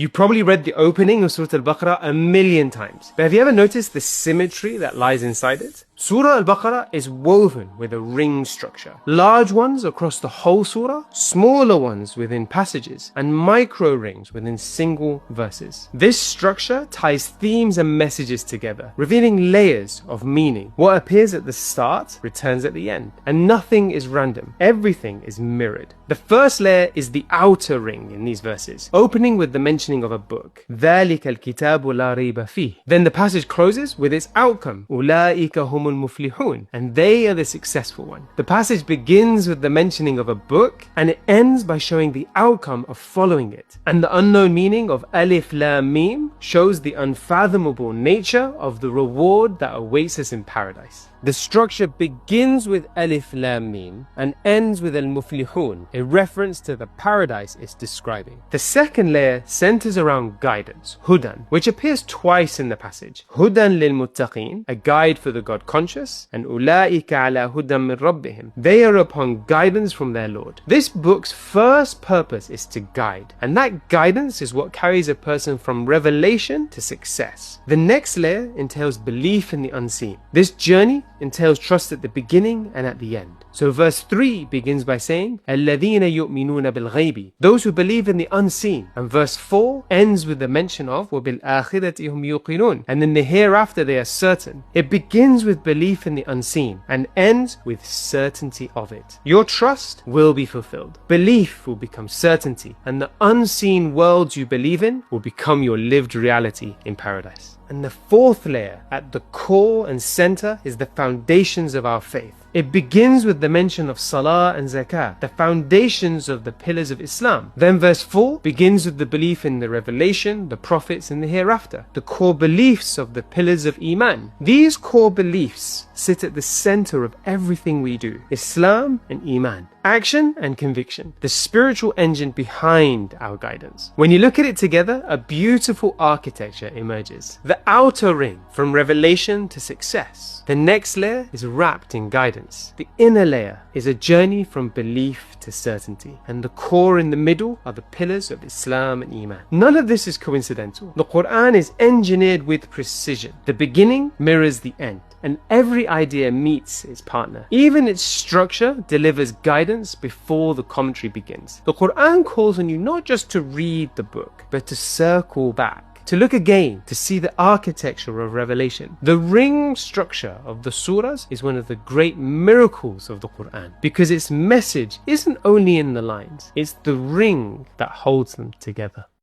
You probably read the opening of Surah Al-Baqarah a million times, but have you ever noticed the symmetry that lies inside it? Surah Al-Baqarah is woven with a ring structure. Large ones across the whole surah, smaller ones within passages, and micro rings within single verses. This structure ties themes and messages together, revealing layers of meaning. What appears at the start returns at the end, and nothing is random. Everything is mirrored. The first layer is the outer ring in these verses, opening with the mentioning of a book. ذَلِكَ الْكِتَابُ لَا رَيْبَ فِيهِ. Then the passage closes with its outcome. أُولَٰئِكَ هُمُ الْمُفْلِحُونَ. And they are the successful one. The passage begins with the mentioning of a book, and it ends by showing the outcome of following it. And the unknown meaning of Alif Lam Mim shows the unfathomable nature of the reward that awaits us in paradise. The structure begins with Alif Lam Mim and ends with Al-Muflihun, a reference to the paradise it's describing. The second layer centers around guidance, Hudan, which appears twice in the passage. Hudan lil Muttaqeen, a guide for the God conscious, and Ulaika ala Hudan min Rabbihim. They are upon guidance from their Lord. This book's first purpose is to guide, and that guidance is what carries a person from revelation to success. The next layer entails belief in the unseen. This journey entails trust at the beginning and at the end. So verse 3 begins by saying, الَّذِينَ يُؤْمِنُونَ بِالْغَيْبِ, those who believe in the unseen. And verse 4 ends with the mention of وَبِالْآخِرَةِ هُمْ يُوقِنُونَ, and in the hereafter they are certain. It begins with belief in the unseen and ends with certainty of it. Your trust will be fulfilled. Belief will become certainty, and the unseen worlds you believe in will become your lived reality in paradise. And the fourth layer, at the core and center, is the foundations of our faith. It begins with the mention of Salah and Zakah, the foundations of the pillars of Islam. Then verse 4 begins with the belief in the revelation, the prophets, and the hereafter, the core beliefs of the pillars of Iman. These core beliefs sit at the center of everything we do, Islam and Iman, action and conviction, the spiritual engine behind our guidance. When you look at it together, a beautiful architecture emerges. The outer ring, from revelation to success. The next layer is wrapped in guidance. The inner layer is a journey from belief to certainty. And the core in the middle are the pillars of Islam and Iman. None of this is coincidental. The Quran is engineered with precision. The beginning mirrors the end, and every idea meets its partner. Even its structure delivers guidance before the commentary begins. The Quran calls on you not just to read the book, but to circle back, to look again, to see the architecture of revelation. The ring structure of the surahs is one of the great miracles of the Quran, because its message isn't only in the lines, it's the ring that holds them together.